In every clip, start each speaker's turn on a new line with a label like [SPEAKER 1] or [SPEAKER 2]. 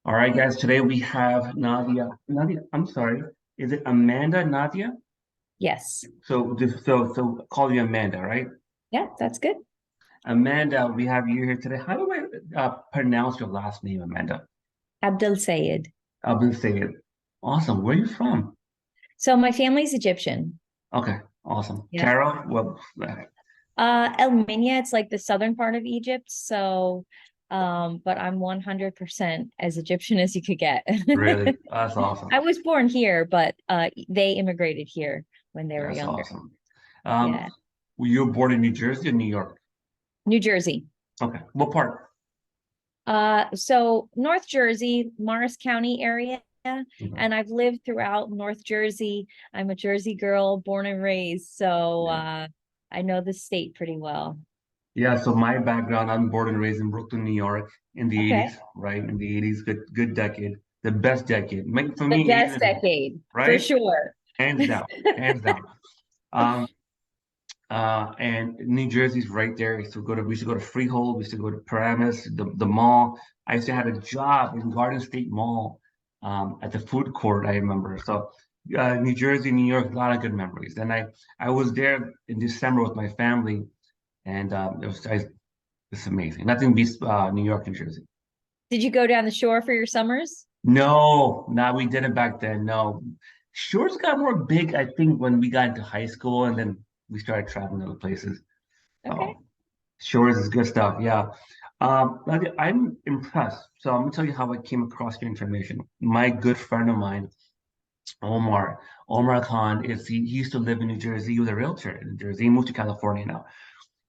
[SPEAKER 1] All right, guys. Today we have Nadia. Nadia, I'm sorry. Is it Amanda Nadia?
[SPEAKER 2] Yes.
[SPEAKER 1] So call you Amanda, right?
[SPEAKER 2] Yeah, that's good.
[SPEAKER 1] Amanda, we have you here today. How do I pronounce your last name, Amanda?
[SPEAKER 2] Abdel Sayed.
[SPEAKER 1] I've been saying, awesome. Where are you from?
[SPEAKER 2] So my family's Egyptian.
[SPEAKER 1] Okay, awesome.
[SPEAKER 2] Yeah.
[SPEAKER 1] Carol, well,
[SPEAKER 2] El Minya, it's like the southern part of Egypt. So, but I'm 100% as Egyptian as you could get.
[SPEAKER 1] really, that's awesome.
[SPEAKER 2] I was born here, but they immigrated here when they were
[SPEAKER 1] That's
[SPEAKER 2] younger.
[SPEAKER 1] awesome. Um,
[SPEAKER 2] Yeah.
[SPEAKER 1] were you born in New Jersey or New York?
[SPEAKER 2] New Jersey.
[SPEAKER 1] Okay, what part?
[SPEAKER 2] So North Jersey, Morris County area,
[SPEAKER 1] Okay.
[SPEAKER 2] and I've lived throughout North Jersey. I'm a Jersey girl, born and raised, so
[SPEAKER 1] Yeah.
[SPEAKER 2] I know the state pretty well.
[SPEAKER 1] Yeah, so my background, I'm born and raised in Brooklyn, New York in the
[SPEAKER 2] Okay.
[SPEAKER 1] 80s, right? In the 80s, good decade. The best decade. For
[SPEAKER 2] The
[SPEAKER 1] me, 80s
[SPEAKER 2] best
[SPEAKER 1] is
[SPEAKER 2] decade, for
[SPEAKER 1] right?
[SPEAKER 2] sure.
[SPEAKER 1] Hands down, hands down. Um, and New Jersey's right there. We used to go to Freehold, we used to go to Paramus, the mall. I used to have a job in Garden State Mall, at the food court, I remember. So New Jersey, New York, a lot of good memories. And I was there in December with my family, and it's amazing. Nothing beats New York and Jersey.
[SPEAKER 2] Did you go down the shore for your summers?
[SPEAKER 1] No, no, we didn't back then. No, shores got more big, I think, when we got into high school, and then we started traveling other places.
[SPEAKER 2] Okay.
[SPEAKER 1] Oh, shores is good stuff. Yeah. I'm impressed. So I'm gonna tell you how I came across your information. My good friend of mine, Omar, Omar Khan, he used to live in New Jersey. He was a realtor in New Jersey. He moved to California now.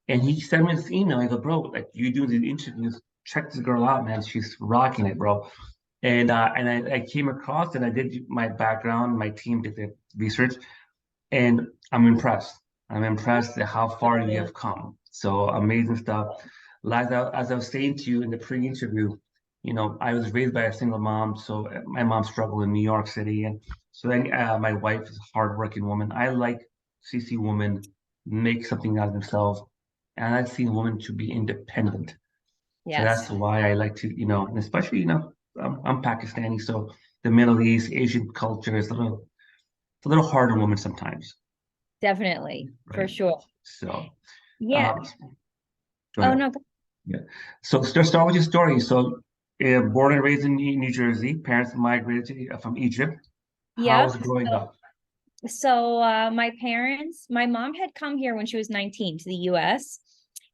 [SPEAKER 1] And he sent me this email. I go, bro, like you do these interviews, check this girl out, man. She's rocking it, bro. And I came across it. I did my background, my team did the research, and I'm impressed. I'm impressed at how far you have come. So amazing stuff. As I was saying to you in the pre-interview, I was raised by a single mom, so my mom struggled in New York City, and so then my wife is a hardworking woman. I like to see women make something out of themselves, and I've seen women to be independent. So that's
[SPEAKER 2] Yes,
[SPEAKER 1] why I like to, and especially, I'm Pakistani, so the Middle East, Asian culture is a little hard on women sometimes,
[SPEAKER 2] definitely, for
[SPEAKER 1] right?
[SPEAKER 2] sure.
[SPEAKER 1] So,
[SPEAKER 2] Yeah.
[SPEAKER 1] um, go
[SPEAKER 2] Oh
[SPEAKER 1] ahead.
[SPEAKER 2] no.
[SPEAKER 1] Yeah. So start with your story. So, born and raised in New Jersey, parents migrated from Egypt. How was
[SPEAKER 2] Yep.
[SPEAKER 1] growing up?
[SPEAKER 2] My mom had come here when she was 19 to the US,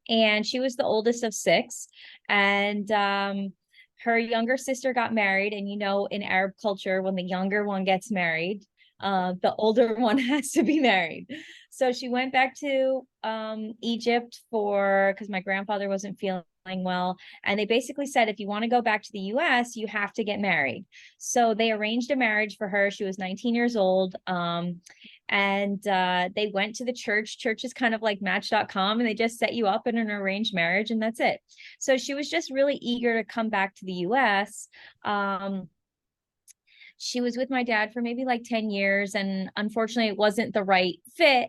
[SPEAKER 2] and she was the oldest of six. And her younger sister got married. And in Arab culture, when the younger one gets married, the older one has to be married. So she went back to Egypt because my grandfather wasn't feeling well. And they basically said, if you want to go back to the US, you have to get married. So they arranged a marriage for her. She was 19 years old. And they went to the church. Church is kind of like Match.com, and they just set you up in an arranged marriage, and that's it. So she was just really eager to come back to the US. She was with my dad for maybe like 10 years, and unfortunately it wasn't the right fit,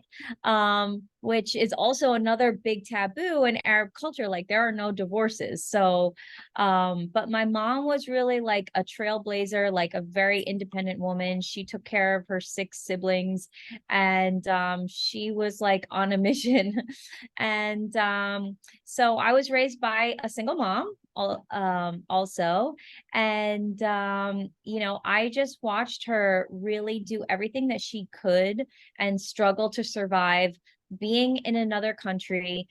[SPEAKER 2] which is also another big taboo in Arab culture. Like, there are no divorces. So but my mom was really like a trailblazer, like a very independent woman. She took care of her six siblings, and she was like on a mission. And so I was raised by a single mom, also. And I just watched her really do everything that she could and struggle to survive being in another country,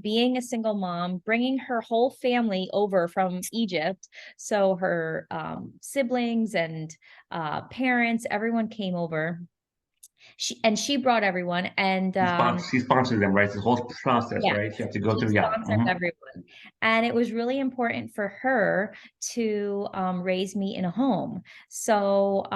[SPEAKER 2] being a single mom, bringing her whole family over from Egypt. So her siblings and parents, everyone came over. She brought everyone. And
[SPEAKER 1] She sponsored them, right? It's the whole process,
[SPEAKER 2] yeah,
[SPEAKER 1] right? You have to go
[SPEAKER 2] she
[SPEAKER 1] through. Yeah.
[SPEAKER 2] sponsors everyone. And it was really important for her to raise me in a home. So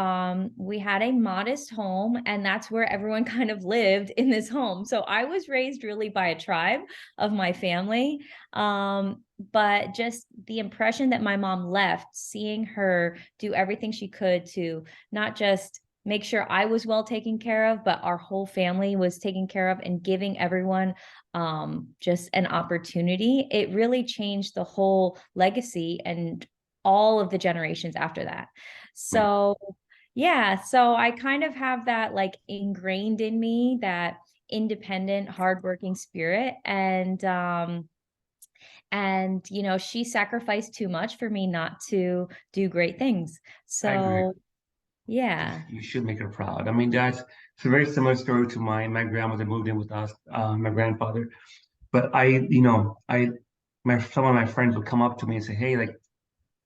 [SPEAKER 2] we had a modest home, and that's where everyone kind of lived, in this home. So I was raised really by a tribe of my family. But just the impression that my mom left, seeing her do everything she could to not just make sure I was well taken care of, but our whole family was taken care of, and giving everyone just an opportunity. It really changed the whole legacy and all of the generations after that. So yeah, so I kind of have that like ingrained in me, that independent, hardworking spirit. And you know, she sacrificed too much for me not to do great things.
[SPEAKER 1] I agree.
[SPEAKER 2] So yeah.
[SPEAKER 1] You should make her proud. I mean, it's a very similar story to mine. My grandmother moved in with us, my grandfather. But some of my friends would come up to me and say, "Hey, like,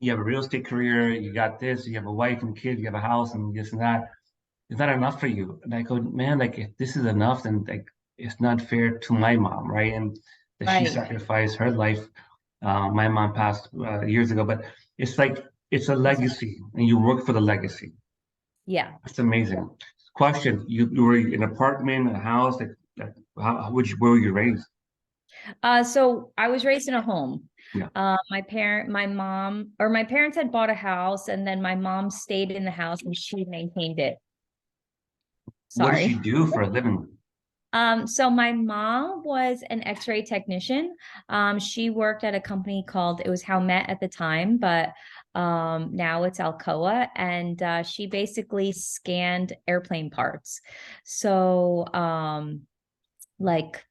[SPEAKER 1] you have a real estate career, you got this, you have a wife and kids, you have a house and this and that. Is that enough for you?" And I go, "Man, like, if this is enough, then like, it's not fair to my mom, right? And that she
[SPEAKER 2] Right.
[SPEAKER 1] sacrificed her life. My mom passed years ago, but it's like it's a legacy, and you work for the legacy.
[SPEAKER 2] Yeah.
[SPEAKER 1] It's amazing. Question: you were in an apartment, a house, like where were you raised?
[SPEAKER 2] So I was raised in a home.
[SPEAKER 1] Yeah.
[SPEAKER 2] My mom, or my parents had bought a house, and then my mom stayed in the house and she maintained it.
[SPEAKER 1] What did she
[SPEAKER 2] Sorry.
[SPEAKER 1] do for a living?
[SPEAKER 2] So my mom was an X-ray technician. She worked at a company called, it was How Met at the time, but now it's Alcoa, and she basically scanned airplane parts. So like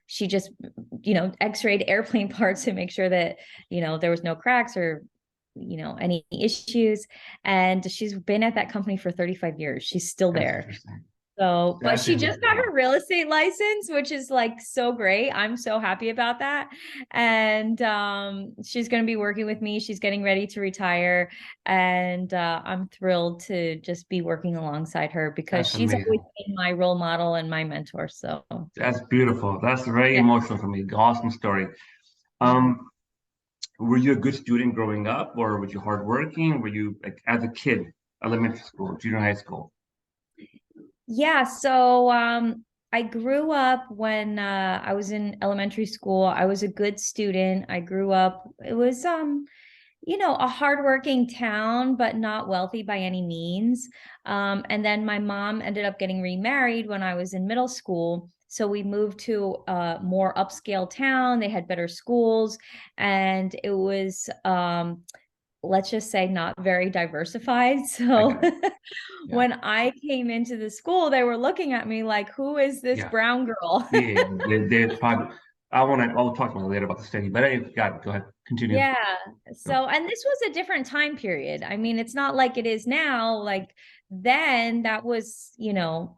[SPEAKER 2] she just, you know, X-rayed airplane parts to make sure that, you know, there was no cracks or, you know, any issues. And she's been at that company for 35 years. She's still
[SPEAKER 1] That's
[SPEAKER 2] there.
[SPEAKER 1] interesting.
[SPEAKER 2] So, but
[SPEAKER 1] That's
[SPEAKER 2] she just got
[SPEAKER 1] interesting.
[SPEAKER 2] her real estate license, which is like so great. I'm so happy about that. And she's going to be working with me. She's getting ready to retire. And I'm thrilled to just be working alongside her because
[SPEAKER 1] That's
[SPEAKER 2] she's always
[SPEAKER 1] amazing.
[SPEAKER 2] been my role model and my mentor. So,
[SPEAKER 1] That's beautiful. That's very
[SPEAKER 2] yeah.
[SPEAKER 1] emotional for me. Awesome story. Um, were you a good student growing up, or were you hardworking? Were you like as a kid, elementary school, junior high school?
[SPEAKER 2] Yeah, so I grew up when I was in elementary school. I was a good student. I grew up, it was you know, a hardworking town, but not wealthy by any means. And then my mom ended up getting remarried when I was in middle school. So we moved to a more upscale town. They had better schools, and it was let's just say not very diversified.
[SPEAKER 1] I
[SPEAKER 2] So
[SPEAKER 1] got it. Yeah.
[SPEAKER 2] when I came into the school, they were looking at me like, who is this
[SPEAKER 1] Yeah.
[SPEAKER 2] brown girl?
[SPEAKER 1] Yeah. They probably. I'll talk about it later about the study, but I got it. Go ahead. Continue.
[SPEAKER 2] Yeah. So, and this was a different time period. I mean, it's not like it is now. Like then that was, you know,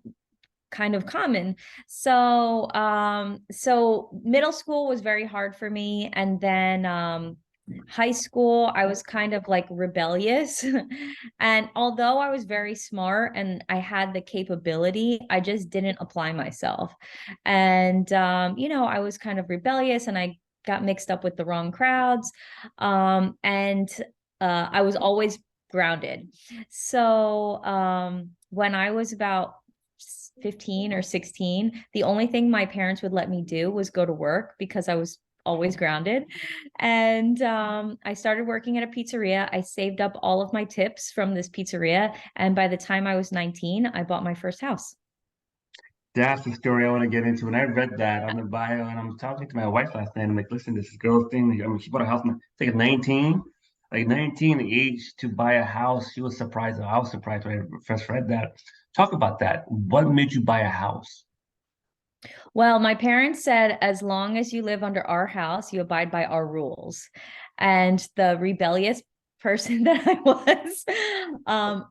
[SPEAKER 2] kind of common. So, so middle school was very hard for me. And then, high school, I was kind of like rebellious. And although I was very smart and I had the capability, I just didn't apply myself. And, you know, I was kind of rebellious and I got mixed up with the wrong crowds. And I was always grounded. So when I was about 15 or 16, the only thing my parents would let me do was go to work because I was always grounded. And I started working at a pizzeria. I saved up all of my tips from this pizzeria. And by the time I was 19, I bought my first house.
[SPEAKER 1] That's the story I want to get into. And I read that on the bio, and I'm talking to my wife last night. I'm like, listen, this girl thing. I mean, she bought a house. I think at 19, like 19, the age to buy a house. She was surprised. I was surprised when I first read that. Talk about that. What made you buy a house?
[SPEAKER 2] Well, my parents said, as long as you live under our house, you abide by our rules. And the rebellious person that I was,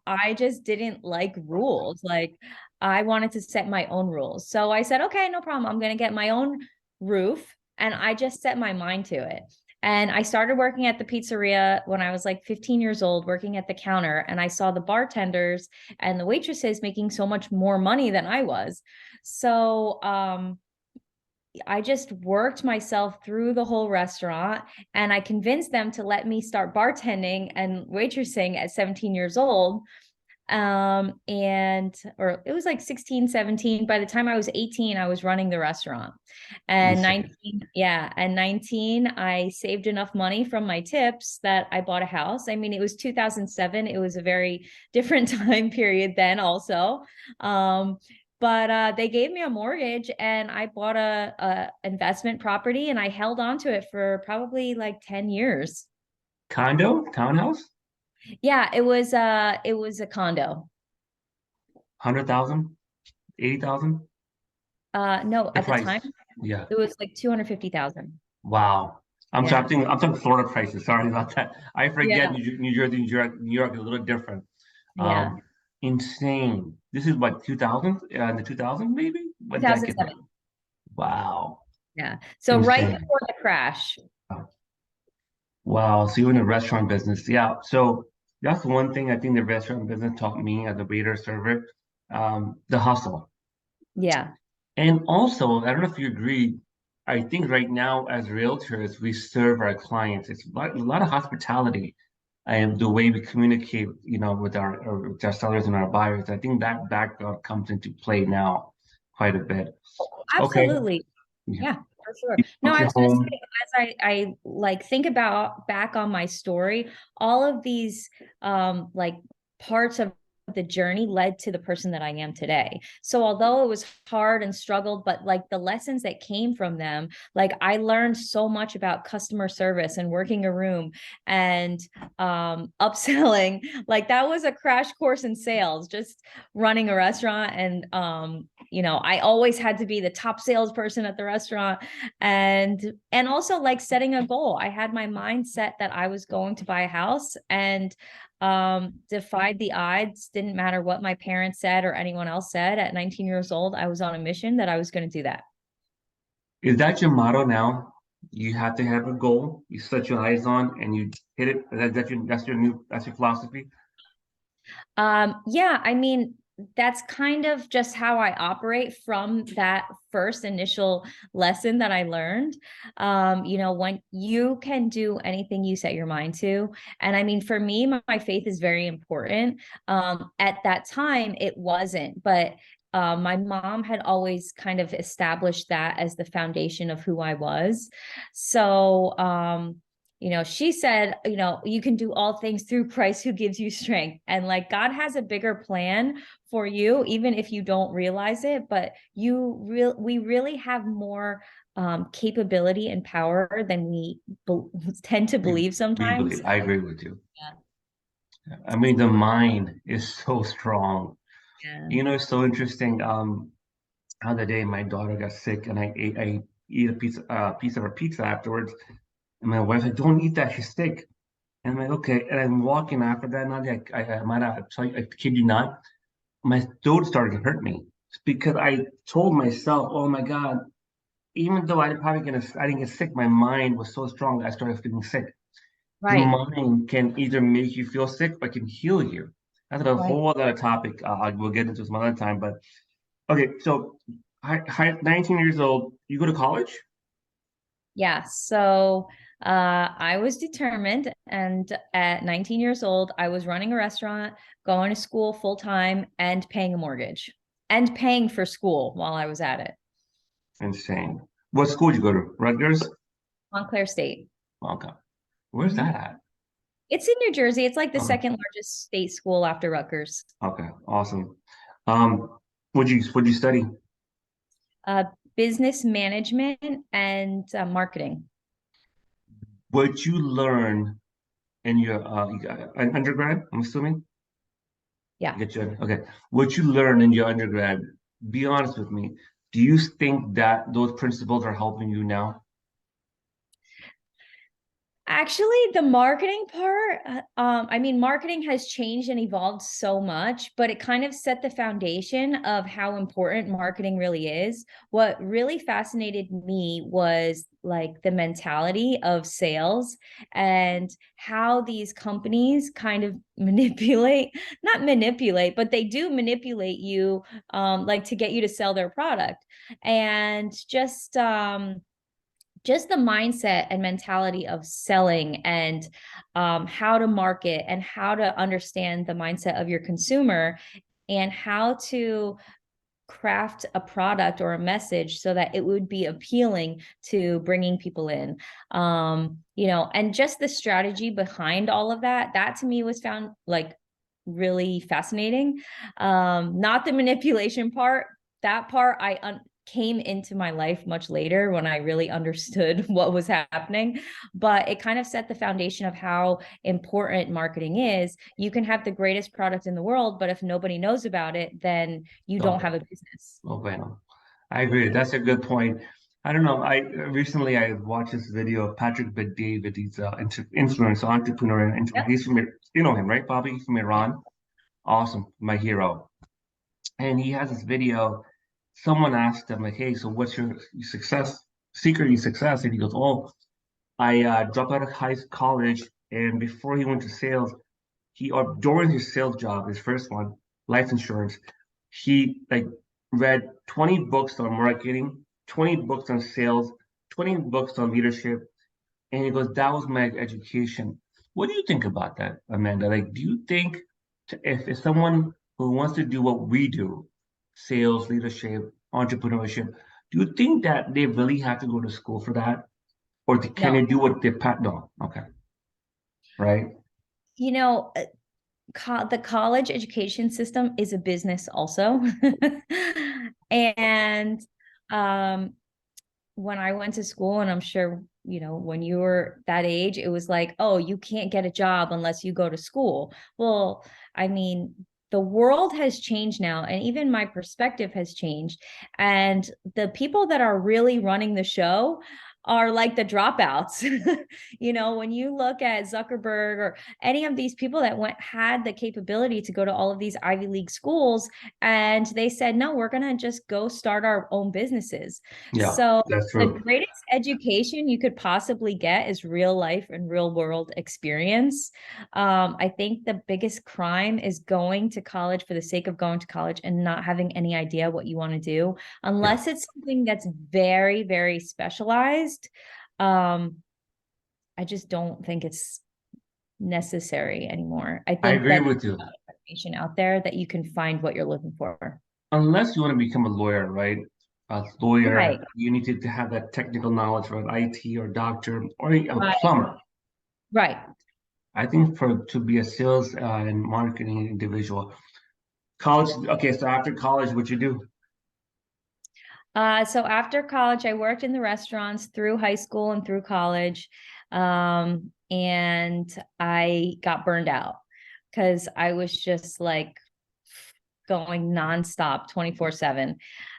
[SPEAKER 2] I just didn't like rules. Like I wanted to set my own rules. So I said, okay, no problem. I'm going to get my own roof. And I just set my mind to it. And I started working at the pizzeria when I was like 15 years old, working at the counter. And I saw the bartenders and the waitresses making so much more money than I was. So I just worked myself through the whole restaurant and I convinced them to let me start bartending and waitressing at 17 years old. And or it was like 16, 17. By the time I was 18, I was running the restaurant. And
[SPEAKER 1] Insane.
[SPEAKER 2] 19, yeah, and 19, I saved enough money from my tips that I bought a house. I mean, it was 2007. It was a very different time period then also. But they gave me a mortgage and I bought a investment property and I held on to it for probably like 10 years.
[SPEAKER 1] Condo? Townhouse?
[SPEAKER 2] Yeah, it was a condo.
[SPEAKER 1] 100,000? 80,000?
[SPEAKER 2] No,
[SPEAKER 1] The
[SPEAKER 2] at the time
[SPEAKER 1] price. Yeah.
[SPEAKER 2] it was like 250,000.
[SPEAKER 1] Wow.
[SPEAKER 2] Yeah.
[SPEAKER 1] I'm talking Florida prices. Sorry about that. I forget
[SPEAKER 2] Yeah.
[SPEAKER 1] New Jersey, New York is a little different.
[SPEAKER 2] Yeah.
[SPEAKER 1] Um, insane. This is what 2000? In the 2000 maybe? When did that get there?
[SPEAKER 2] 2007.
[SPEAKER 1] Wow.
[SPEAKER 2] Yeah. So right
[SPEAKER 1] Insane.
[SPEAKER 2] before the crash.
[SPEAKER 1] Wow. So you're in the restaurant business. Yeah. So that's one thing I think the restaurant business taught me as a waiter server, the hustle.
[SPEAKER 2] Yeah.
[SPEAKER 1] And also, I don't know if you agree, I think right now as realtors, we serve our clients. It's a lot of hospitality and the way we communicate, with our sellers and our buyers. I think that background comes into play now quite a bit. Okay.
[SPEAKER 2] Absolutely.
[SPEAKER 1] Yeah.
[SPEAKER 2] Yeah, for sure.
[SPEAKER 1] You
[SPEAKER 2] No,
[SPEAKER 1] bought
[SPEAKER 2] I
[SPEAKER 1] your
[SPEAKER 2] was gonna
[SPEAKER 1] home.
[SPEAKER 2] say, as I like think about back on my story, all of these like parts of the journey led to the person that I am today. So although it was hard and struggled, but like the lessons that came from them, like I learned so much about customer service and working a room and upselling. Like that was a crash course in sales, just running a restaurant. And I always had to be the top salesperson at the restaurant, and also like setting a goal. I had my mindset that I was going to buy a house, and defied the odds. Didn't matter what my parents said or anyone else said. At 19 years old, I was on a mission that I was going to do that.
[SPEAKER 1] Is that your motto now? You have to have a goal, you set your eyes on, and you hit it. That's your philosophy?
[SPEAKER 2] Yeah, I mean, that's kind of just how I operate from that first initial lesson that I learned. When you can do anything you set your mind to. And I mean, for me, my faith is very important. At that time, it wasn't, but my mom had always kind of established that as the foundation of who I was. So, she said, you can do all things through Christ who gives you strength. And like God has a bigger plan for you, even if you don't realize it, but we really have more capability and power than we tend to believe
[SPEAKER 1] We
[SPEAKER 2] sometimes.
[SPEAKER 1] believe. I agree with you. I mean, the mind is so strong.
[SPEAKER 2] Yeah.
[SPEAKER 1] It's so interesting. The other day my daughter got sick, and I eat a piece of her pizza afterwards, and my wife's like, "Don't eat that. She's sick." And I'm like, "Okay." And I'm walking after that, Nadia. I might not tell you, I kid you not. My throat started to hurt me because I told myself, "Oh my God." Even though I didn't get sick, my mind was so strong that I started feeling sick. The
[SPEAKER 2] Right.
[SPEAKER 1] mind can either make you feel sick or can heal you. That's a
[SPEAKER 2] Right.
[SPEAKER 1] whole other topic. We'll get into some other time. But okay, so 19 years old, you go to college?
[SPEAKER 2] Yeah. So I was determined. And at 19 years old, I was running a restaurant, going to school full time, and paying a mortgage and paying for school while I was at it.
[SPEAKER 1] Insane. What school did you go to? Rutgers?
[SPEAKER 2] Montclair State.
[SPEAKER 1] Okay. Where's
[SPEAKER 2] Mhm.
[SPEAKER 1] that at?
[SPEAKER 2] It's in New Jersey. It's like the
[SPEAKER 1] Okay.
[SPEAKER 2] second largest state school after Rutgers.
[SPEAKER 1] Okay. Awesome. Um, what'd you study?
[SPEAKER 2] Uh, Business management and marketing.
[SPEAKER 1] What you learn in your undergrad, I'm assuming?
[SPEAKER 2] Yeah.
[SPEAKER 1] Get you. Okay. What you learn in your undergrad, be honest with me. Do you think that those principles are helping you now?
[SPEAKER 2] Actually, the marketing part, I mean, marketing has changed and evolved so much, but it kind of set the foundation of how important marketing really is. What really fascinated me was like the mentality of sales and how these companies kind of not manipulate, but they do manipulate you, like to get you to sell their product. And just the mindset and mentality of selling and how to market and how to understand the mindset of your consumer and how to craft a product or a message so that it would be appealing to bringing people in, and just the strategy behind all of that to me was found like really fascinating. Not the manipulation part. That part I came into my life much later when I really understood what was happening. But it kind of set the foundation of how important marketing is. You can have the greatest product in the world, but if nobody knows about it, then you don't have a business.
[SPEAKER 1] Oh, bueno. I agree. That's a good point. I don't know. I recently I watched this video of Patrick Bet-David. He's an influencer, entrepreneur, and
[SPEAKER 2] Yep.
[SPEAKER 1] he's from, you know him, right, Bobby? He's from Iran. Awesome, my hero. And he has this video. Someone asked him, like, "Hey, so what's your success secret? Your success?" And he goes, "Oh, I dropped out of college, and before he went to sales, or during his sales job, his first one, life insurance, he like read 20 books on marketing, 20 books on sales, 20 books on leadership, and he goes, that was my education." What do you think about that, Amanda? Like, do you think if someone who wants to do what we do, sales, leadership, entrepreneurship, do you think that they really have to go to school for that? Or can they
[SPEAKER 2] No,
[SPEAKER 1] do what they no? Okay, right?
[SPEAKER 2] you know, the college education system is a business also. And when I went to school, and I'm sure, you know, when you were that age, it was like, oh, you can't get a job unless you go to school. Well, I mean, the world has changed now, and even my perspective has changed. And the people that are really running the show are like the dropouts. You know, when you look at Zuckerberg or any of these people that had the capability to go to all of these Ivy League schools, and they said, no, we're going to just go start our own businesses.
[SPEAKER 1] Yeah,
[SPEAKER 2] So
[SPEAKER 1] that's
[SPEAKER 2] the
[SPEAKER 1] true.
[SPEAKER 2] greatest education you could possibly get is real life and real world experience. I think the biggest crime is going to college for the sake of going to college and not having any idea what you want to do,
[SPEAKER 1] Yeah,
[SPEAKER 2] unless it's something that's very, very specialized. I just don't think it's necessary anymore. I
[SPEAKER 1] I
[SPEAKER 2] think
[SPEAKER 1] agree
[SPEAKER 2] that
[SPEAKER 1] with you.
[SPEAKER 2] there's information out there that you can find what you're looking for.
[SPEAKER 1] Unless you want to become a lawyer, right? A lawyer,
[SPEAKER 2] Right,
[SPEAKER 1] you need to have that technical knowledge, right? IT or doctor or a
[SPEAKER 2] right,
[SPEAKER 1] plumber.
[SPEAKER 2] right.
[SPEAKER 1] I think to be a sales and marketing individual, college. Okay, so after college, what you do?
[SPEAKER 2] So after college, I worked in the restaurants through high school and through college. And I got burned out because I was just like going nonstop 24/7.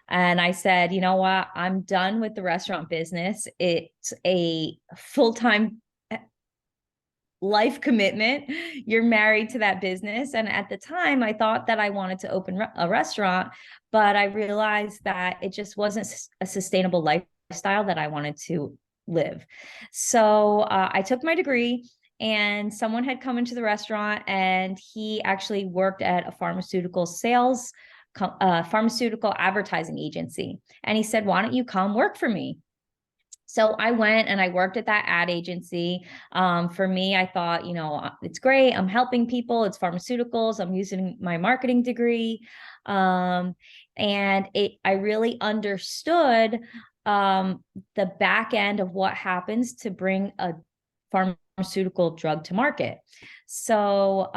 [SPEAKER 2] And I said, you know what? I'm done with the restaurant business. It's a full-time life commitment. You're married to that business. And at the time, I thought that I wanted to open a restaurant, but I realized that it just wasn't a sustainable lifestyle that I wanted to live. So I took my degree, and someone had come into the restaurant, and he actually worked at a pharmaceutical advertising agency. And he said, why don't you come work for me? So I went and I worked at that ad agency. For me, I thought, you know, it's great. I'm helping people. It's pharmaceuticals. I'm using my marketing degree. And I really understood the back end of what happens to bring a pharmaceutical drug to market. So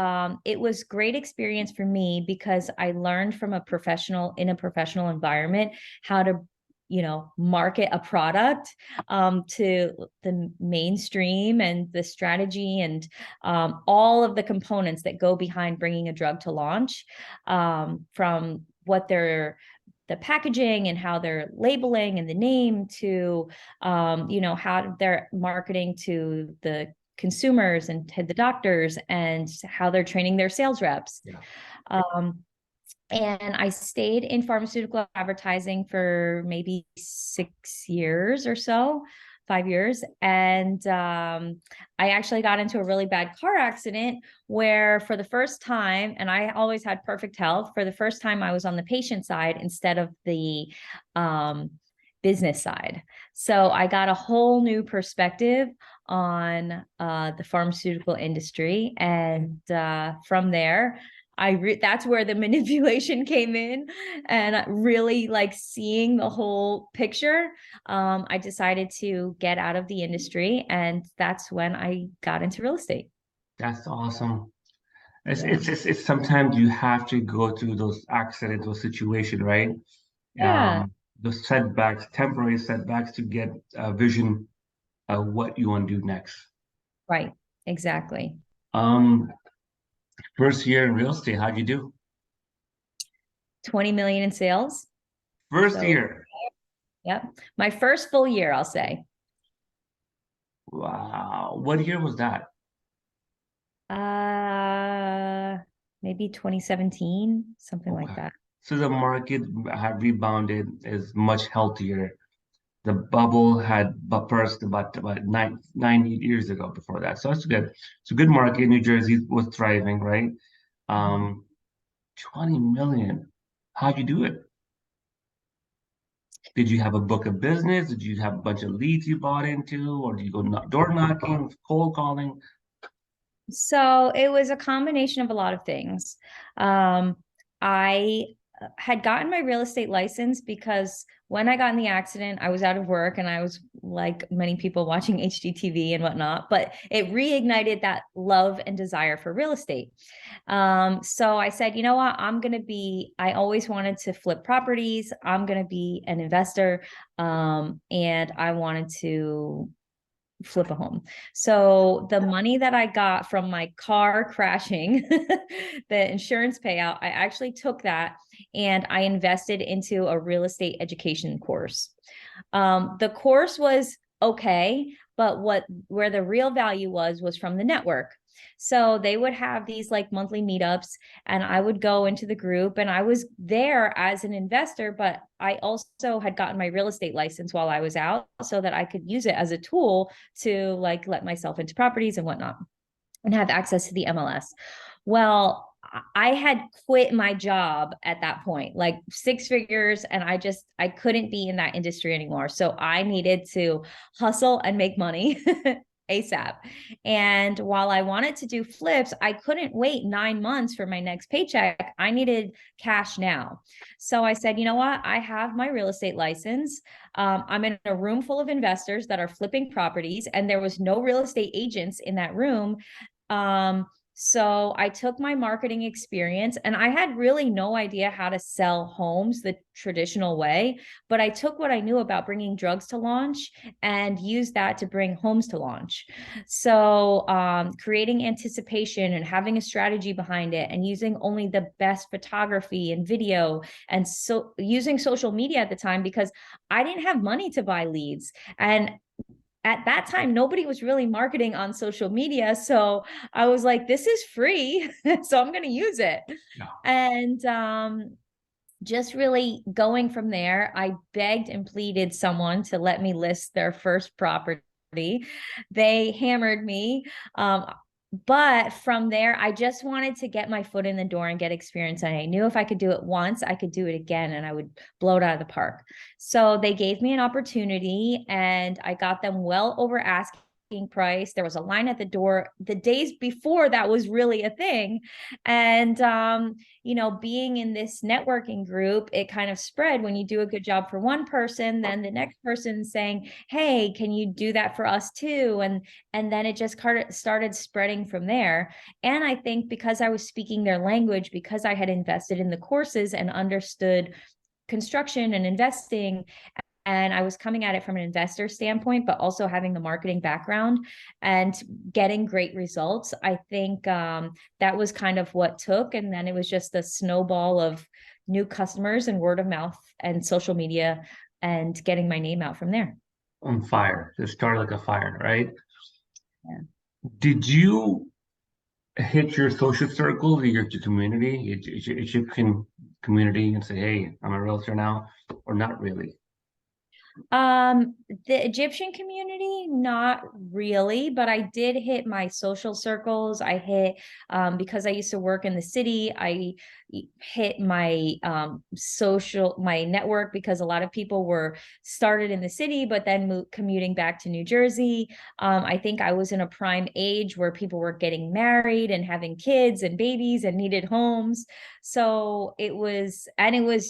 [SPEAKER 2] it was great experience for me because I learned from in a professional environment how to, you know, market a product to the mainstream, and the strategy, and all of the components that go behind bringing a drug to launch, from what the packaging and how they're labeling and the name to, you know, how they're marketing to the consumers and to the doctors, and how they're training their sales reps.
[SPEAKER 1] Yeah.
[SPEAKER 2] And I stayed in pharmaceutical advertising for maybe 6 years or so, 5 years. And I actually got into a really bad car accident where, for the first time, and I always had perfect health, for the first time, I was on the patient side instead of the business side. So I got a whole new perspective on the pharmaceutical industry. And from there, that's where the manipulation came in, and really like seeing the whole picture. I decided to get out of the industry, and that's when I got into real estate.
[SPEAKER 1] That's awesome.
[SPEAKER 2] Yeah.
[SPEAKER 1] It's sometimes you have to go through those accidents or situation, right?
[SPEAKER 2] Yeah.
[SPEAKER 1] the setbacks, temporary setbacks to get a vision of what you want to do next.
[SPEAKER 2] Right. Exactly.
[SPEAKER 1] Um, First year in real estate, how'd you do?
[SPEAKER 2] 20 million in sales.
[SPEAKER 1] First
[SPEAKER 2] So,
[SPEAKER 1] year.
[SPEAKER 2] yep. My first full year, I'll say.
[SPEAKER 1] Wow. What year was that?
[SPEAKER 2] Maybe 2017, something like
[SPEAKER 1] Okay.
[SPEAKER 2] that.
[SPEAKER 1] So the market had rebounded, is much healthier. The bubble had burst about 8 years ago before that. So it's good. It's a good market. New Jersey was thriving, right?
[SPEAKER 2] Mhm.
[SPEAKER 1] 20 million. How'd you do it? Did you have a book of business? Did you have a bunch of leads you bought into? Or did you go door knocking, cold calling?
[SPEAKER 2] So it was a combination of a lot of things. I had gotten my real estate license because when I got in the accident, I was out of work and I was like many people watching HGTV and whatnot, but it reignited that love and desire for real estate. So I said, you know what, I always wanted to flip properties. I'm going to be an investor. And I wanted to flip a home. So the money that I got from my car crashing, the insurance payout, I actually took that and I invested into a real estate education course. The course was okay, but where the real value was from the network. So they would have these like monthly meetups, and I would go into the group, and I was there as an investor, but I also had gotten my real estate license while I was out so that I could use it as a tool to like let myself into properties and whatnot and have access to the MLS. Well, I had quit my job at that point, like 6 figures, and I couldn't be in that industry anymore. So I needed to hustle and make money ASAP. And while I wanted to do flips, I couldn't wait 9 months for my next paycheck. I needed cash now. So I said, you know what? I have my real estate license. I'm in a room full of investors that are flipping properties, and there was no real estate agents in that room. So I took my marketing experience, and I had really no idea how to sell homes the traditional way, but I took what I knew about bringing drugs to launch and used that to bring homes to launch. So creating anticipation and having a strategy behind it, and using only the best photography and video, and so using social media at the time because I didn't have money to buy leads. And at that time, nobody was really marketing on social media. So I was like, this is free. So I'm going to use it.
[SPEAKER 1] Yeah.
[SPEAKER 2] And just really going from there, I begged and pleaded someone to let me list their first property. They hammered me. But from there, I just wanted to get my foot in the door and get experience. And I knew if I could do it once, I could do it again and I would blow it out of the park. So they gave me an opportunity and I got them well over asking price. There was a line at the door the days before that was really a thing. And being in this networking group, it kind of spread. When you do a good job for one person, then the next person saying, hey, can you do that for us too? And then it just started spreading from there. And I think because I was speaking their language, because I had invested in the courses and understood construction and investing, and I was coming at it from an investor standpoint, but also having the marketing background and getting great results. I think that was kind of what took. And then it was just a snowball of new customers and word of mouth and social media and getting my name out from there.
[SPEAKER 1] On fire. It started like a fire, right?
[SPEAKER 2] Yeah.
[SPEAKER 1] Did you hit your social circle, your community, your Egyptian community, and say, "Hey, I'm a realtor now," or not really?
[SPEAKER 2] The Egyptian community, not really, but I did hit my social circles. I hit, because I used to work in the city, I hit my my network because a lot of people were started in the city, but then commuting back to New Jersey. I think I was in a prime age where people were getting married and having kids and babies and needed homes. So it was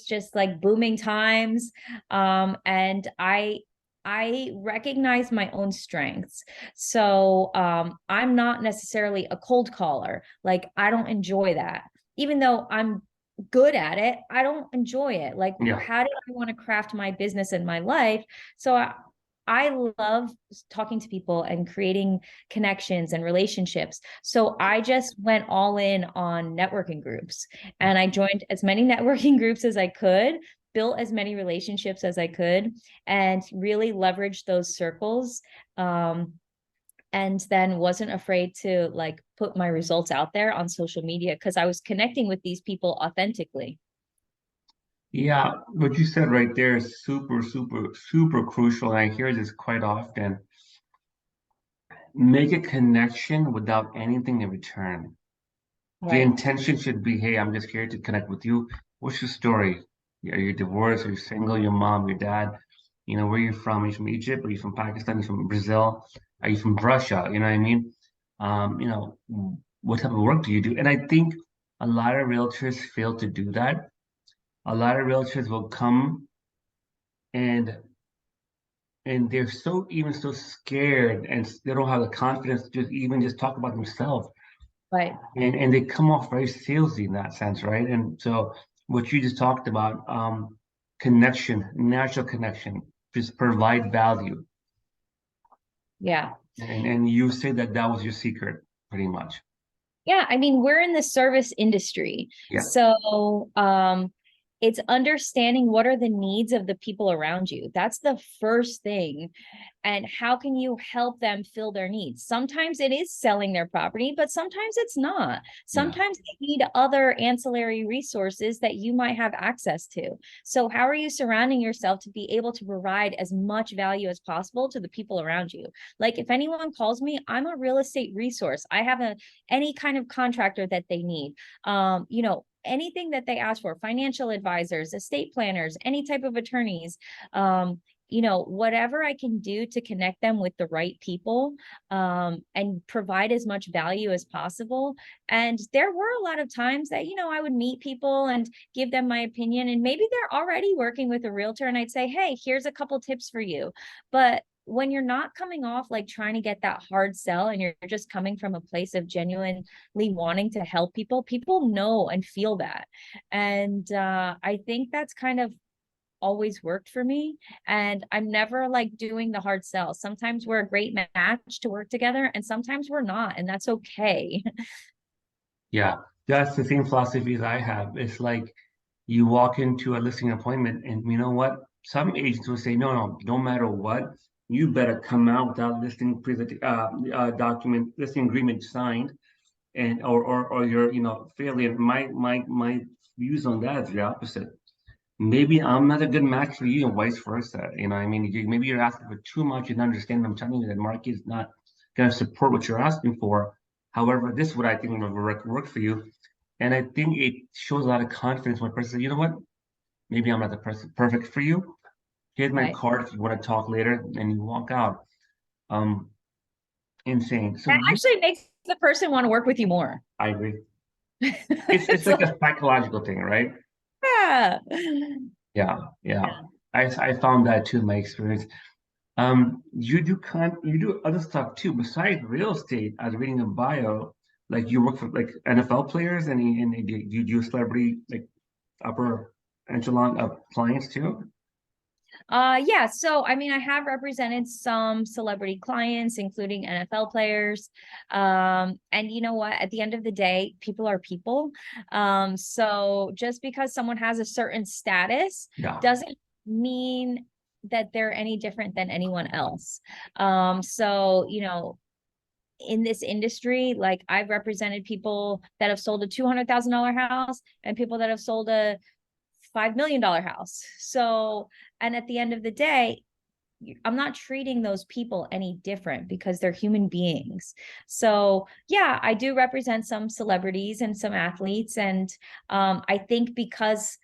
[SPEAKER 2] just like booming times. And I recognize my own strengths. So I'm not necessarily a cold caller. Like I don't enjoy that. Even though I'm good at it, I don't enjoy it. Like,
[SPEAKER 1] Yeah.
[SPEAKER 2] how do I want to craft my business and my life? So I love talking to people and creating connections and relationships. So I just went all in on networking groups, and I joined as many networking groups as I could, built as many relationships as I could, and really leveraged those circles. And then wasn't afraid to like put my results out there on social media because I was connecting with these people authentically.
[SPEAKER 1] Yeah, what you said right there is super, super, super crucial. And I hear this quite often. Make a connection without anything in return. The
[SPEAKER 2] Right.
[SPEAKER 1] intention should be, hey, I'm just here to connect with you. What's your story? Are you divorced? Are you single? Your mom, your dad? You know, where are you from? Are you from Egypt? Are you from Pakistan? Are you from Brazil? Are you from Russia? You know what I mean? You know, what type of work do you do? And I think a lot of realtors fail to do that. A lot of realtors will come and they're so even so scared and they don't have the confidence to just talk about themselves.
[SPEAKER 2] Right.
[SPEAKER 1] And they come off very salesy in that sense, right? And so what you just talked about, connection, natural connection, just provide value.
[SPEAKER 2] Yeah.
[SPEAKER 1] And you say that that was your secret, pretty much.
[SPEAKER 2] Yeah, I mean, we're in the service industry.
[SPEAKER 1] Yeah.
[SPEAKER 2] So, it's understanding what are the needs of the people around you. That's the first thing. And how can you help them fill their needs? Sometimes it is selling their property, but sometimes it's not.
[SPEAKER 1] Yeah.
[SPEAKER 2] Sometimes they need other ancillary resources that you might have access to. So, how are you surrounding yourself to be able to provide as much value as possible to the people around you? Like, if anyone calls me, I'm a real estate resource. I have any kind of contractor that they need. You know, anything that they ask for, financial advisors, estate planners, any type of attorneys, you know, whatever I can do to connect them with the right people, and provide as much value as possible. And there were a lot of times that, you know, I would meet people and give them my opinion, and maybe they're already working with a realtor, and I'd say, hey, here's a couple tips for you. But when you're not coming off like trying to get that hard sell and you're just coming from a place of genuinely wanting to help people, people know and feel that. And I think that's kind of always worked for me. And I'm never like doing the hard sell. Sometimes we're a great match to work together, and sometimes we're not, and that's okay.
[SPEAKER 1] Yeah. That's the same philosophy as I have. It's like you walk into a listing appointment, and you know what? Some agents will say, no, no, no matter what, you better come out without listing agreement signed, and or you're failure. My views on that is the opposite. Maybe I'm not a good match for you, and vice versa. You know, I mean, maybe you're asking for too much and understand. I'm telling you that market is not going to support what you're asking for. However, this is what I think will work for you, and I think it shows a lot of confidence when a person says, you know what, maybe I'm not the person perfect for you. Here's my
[SPEAKER 2] Right.
[SPEAKER 1] card if you want to talk later, and you walk out. Um, Insane. So
[SPEAKER 2] That actually makes the person want to work with you more.
[SPEAKER 1] I agree. It's
[SPEAKER 2] It's
[SPEAKER 1] like
[SPEAKER 2] like,
[SPEAKER 1] a psychological thing, right?
[SPEAKER 2] yeah.
[SPEAKER 1] Yeah, yeah.
[SPEAKER 2] Yeah.
[SPEAKER 1] I found that too in my experience. You do other stuff too besides real estate. I was reading a bio, like you work for like NFL players, and you do celebrity like upper echelon of clients too.
[SPEAKER 2] Yeah, so I mean, I have represented some celebrity clients, including NFL players. And you know what? At the end of the day, people are people. So just because someone has a certain status
[SPEAKER 1] Yeah,
[SPEAKER 2] doesn't mean that they're any different than anyone else. So, you know, in this industry, like I've represented people that have sold a $200,000 house and people that have sold a $5 million house. So, and at the end of the day, I'm not treating those people any different because they're human beings. So, yeah, I do represent some celebrities and some athletes. And I think because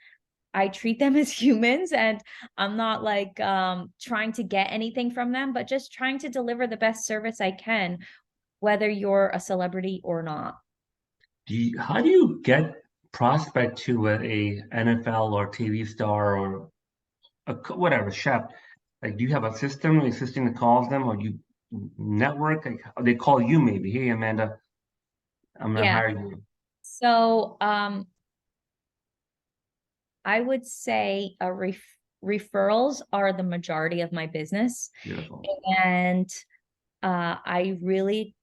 [SPEAKER 2] I treat them as humans, and I'm not like trying to get anything from them, but just trying to deliver the best service I can, whether you're a celebrity or not.
[SPEAKER 1] how do you get prospect to a NFL or TV star or whatever chef? Like, do you have a system that calls them, or you network? Like, they call you maybe. Hey, Amanda, I'm gonna
[SPEAKER 2] Yeah.
[SPEAKER 1] hire you.
[SPEAKER 2] So, I would say referrals are the majority of my business.
[SPEAKER 1] Beautiful.
[SPEAKER 2] And I really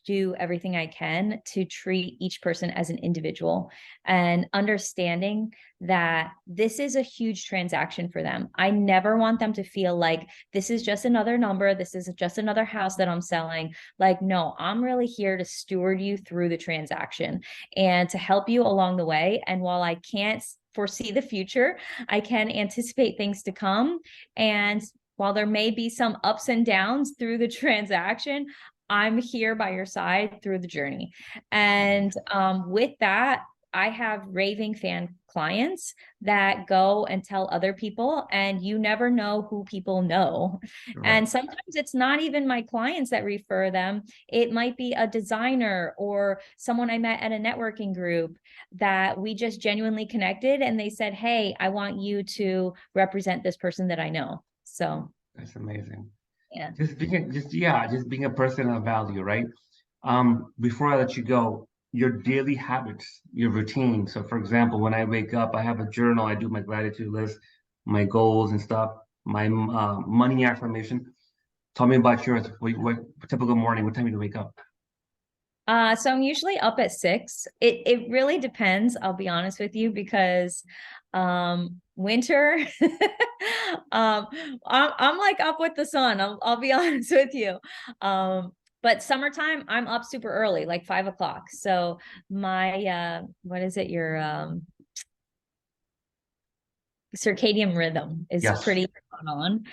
[SPEAKER 2] do everything I can to treat each person as an individual and understanding that this is a huge transaction for them. I never want them to feel like this is just another number. This is just another house that I'm selling. Like, no, I'm really here to steward you through the transaction and to help you along the way. And while I can't foresee the future, I can anticipate things to come. And while there may be some ups and downs through the transaction, I'm here by your side through the journey. And with that, I have raving fan clients that go and tell other people, and you never know who people know.
[SPEAKER 1] Right.
[SPEAKER 2] And sometimes it's not even my clients that refer them. It might be a designer or someone I met at a networking group that we just genuinely connected, and they said, hey, I want you to represent this person that I know. So
[SPEAKER 1] that's amazing.
[SPEAKER 2] Yeah.
[SPEAKER 1] Just being a person of value, right? Before I let you go, your daily habits, your routine. So for example, when I wake up, I have a journal, I do my gratitude list, my goals and stuff, my money affirmation. Tell me about yours. What typical morning, what time do you wake up?
[SPEAKER 2] So I'm usually up at 6. It really depends, I'll be honest with you, because winter I'm like up with the sun. I'll be honest with you. But summertime I'm up super early, like 5 o'clock. So my what is it? Your circadian rhythm is
[SPEAKER 1] Yes.
[SPEAKER 2] pretty on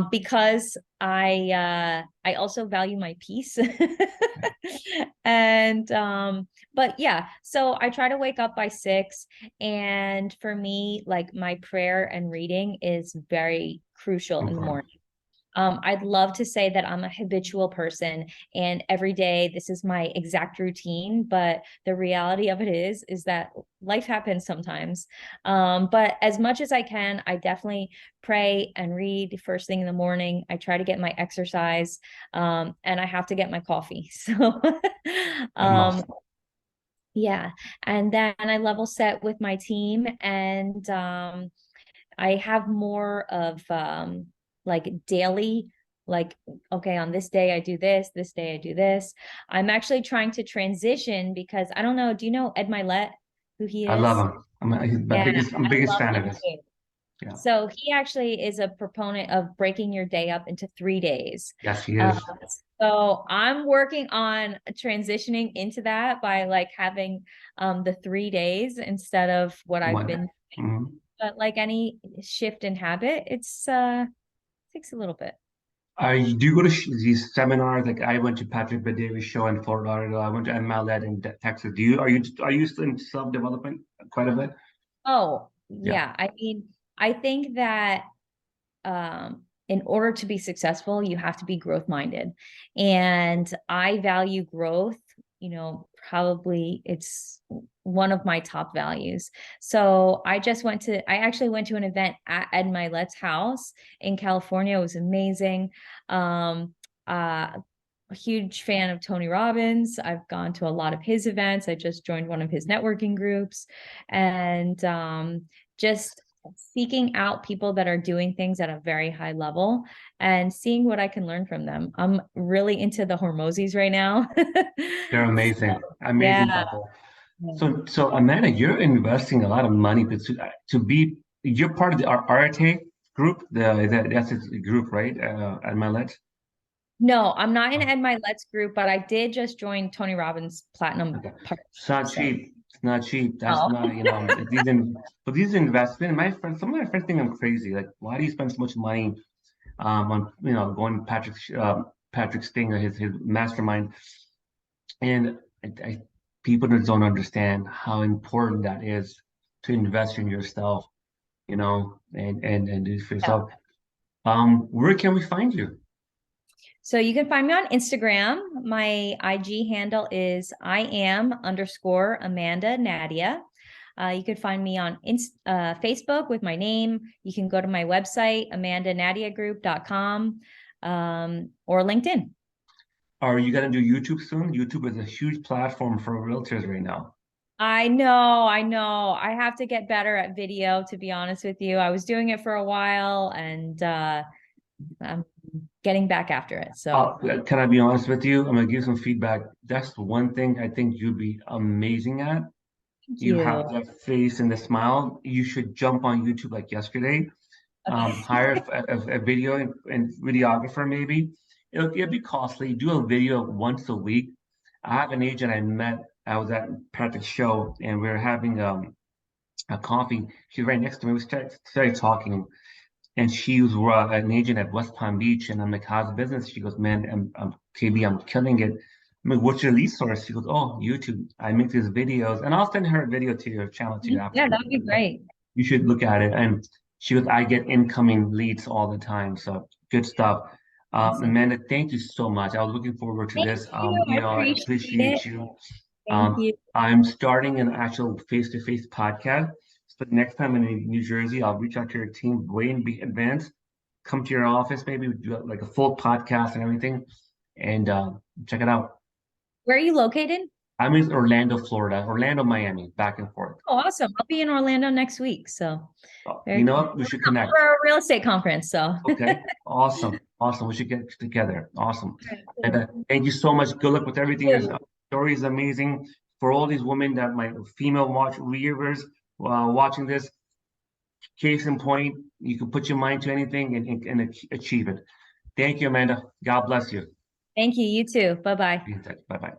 [SPEAKER 2] because I also value my peace. And but yeah, so I try to wake up by 6, and for me, like, my prayer and reading is very crucial in the morning. I'd love to say that I'm a habitual person and every day this is my exact routine, but the reality of it is that life happens sometimes. But as much as I can, I definitely pray and read first thing in the morning. I try to get my exercise, and I have to get my coffee. So, yeah, and then I level set with my team, and I have more of like daily, like, okay, on this day I do this day I do this. I'm actually trying to transition because I don't know, do you know Ed Milet, who he
[SPEAKER 1] I love
[SPEAKER 2] is?
[SPEAKER 1] him. He's my
[SPEAKER 2] Yeah, I
[SPEAKER 1] biggest
[SPEAKER 2] love
[SPEAKER 1] fan of
[SPEAKER 2] him
[SPEAKER 1] his.
[SPEAKER 2] too.
[SPEAKER 1] Yeah.
[SPEAKER 2] So he actually is a proponent of breaking your day up into 3 days.
[SPEAKER 1] Yes, he is.
[SPEAKER 2] So I'm working on transitioning into that by like having the 3 days instead of what I've been doing.
[SPEAKER 1] Mm-hmm.
[SPEAKER 2] But like any shift in habit, it's takes a little bit.
[SPEAKER 1] Do you go to these seminars? Like I went to Patrick Bet show in Fort Lauderdale. I went to MLED in Texas. Are you still in self-development quite a bit?
[SPEAKER 2] Oh,
[SPEAKER 1] Yeah.
[SPEAKER 2] yeah. I mean, I think that in order to be successful, you have to be growth minded. And I value growth, probably it's one of my top values. So I actually went to an event at Ed Milet's house in California. It was amazing. A huge fan of Tony Robbins. I've gone to a lot of his events. I just joined one of his networking groups, and just seeking out people that are doing things at a very high level and seeing what I can learn from them. I'm really into the Hormozis right now.
[SPEAKER 1] They're amazing,
[SPEAKER 2] So,
[SPEAKER 1] amazing
[SPEAKER 2] yeah.
[SPEAKER 1] couple. So Amanda, you're investing a lot of money you're part of the Arte group. That's its group, right? At Milet.
[SPEAKER 2] No, I'm not in Ed Milet's group, but I did just join Tony Robbins Platinum
[SPEAKER 1] Okay. It's
[SPEAKER 2] Partnership.
[SPEAKER 1] not cheap. It's not cheap. That's
[SPEAKER 2] Oh.
[SPEAKER 1] not, these investment, some of my friends think I'm crazy. Like, why do you spend so much money on, going to Patrick's thing, or his mastermind? And people just don't understand how important that is to invest in yourself, and do it for yourself. Where can we find you?
[SPEAKER 2] So you can find me on Instagram. My IG handle is @Amanda Nadia. You can find me on Facebook with my name. You can go to my website, amandanadiagroup.com, or LinkedIn.
[SPEAKER 1] Are you gonna do YouTube soon? YouTube is a huge platform for realtors right now.
[SPEAKER 2] I know, I know. I have to get better at video, to be honest with you. I was doing it for a while and I'm getting back after it. So
[SPEAKER 1] Can I be honest with you? I'm gonna give some feedback. That's the one thing I think you'd be amazing at.
[SPEAKER 2] thank
[SPEAKER 1] You have
[SPEAKER 2] you.
[SPEAKER 1] that face and the smile. You should jump on YouTube like yesterday.
[SPEAKER 2] Okay.
[SPEAKER 1] Hire a video and videographer maybe. It'll be costly. Do a video once a week. I have an agent I met. I was at the show and we were having a coffee. She's right next to me. We started talking, and she was an agent at West Palm Beach. And I'm like, "How's the business?" She goes, "Man, I'm KB. I'm killing it." I'm like, "What's your lead source?" She goes, "Oh, YouTube. I make these videos, and I'll send her a video to your channel to you
[SPEAKER 2] Yeah,
[SPEAKER 1] after.
[SPEAKER 2] that would be great.
[SPEAKER 1] You should look at it." And she goes, "I get incoming leads all the time." So good stuff.
[SPEAKER 2] Awesome.
[SPEAKER 1] Amanda, thank you so much. I was looking forward to
[SPEAKER 2] Thank
[SPEAKER 1] this.
[SPEAKER 2] you. I
[SPEAKER 1] I
[SPEAKER 2] appreciate it.
[SPEAKER 1] appreciate you.
[SPEAKER 2] Thank you.
[SPEAKER 1] I'm starting an actual face-to-face podcast. So next time I'm in New Jersey, I'll reach out to your team way in advance. Come to your office, maybe do like a full podcast and everything, and check it out.
[SPEAKER 2] Where are you located?
[SPEAKER 1] I'm in Orlando, Florida, Orlando, Miami, back and forth.
[SPEAKER 2] Oh, awesome. I'll be in Orlando next week. So
[SPEAKER 1] You
[SPEAKER 2] very
[SPEAKER 1] know
[SPEAKER 2] cool.
[SPEAKER 1] what? We should connect.
[SPEAKER 2] For a real estate conference. So
[SPEAKER 1] Okay. Awesome. Awesome. We should get together. Awesome.
[SPEAKER 2] Alright,
[SPEAKER 1] And
[SPEAKER 2] cool.
[SPEAKER 1] thank you so much. Good luck with everything. Your
[SPEAKER 2] Thank you.
[SPEAKER 1] story is amazing. For all these women that my female viewers watching this, case in point, you can put your mind to anything and achieve it. Thank you, Amanda. God bless you.
[SPEAKER 2] Thank you. You too. Bye-bye.
[SPEAKER 1] Be in touch. Bye bye.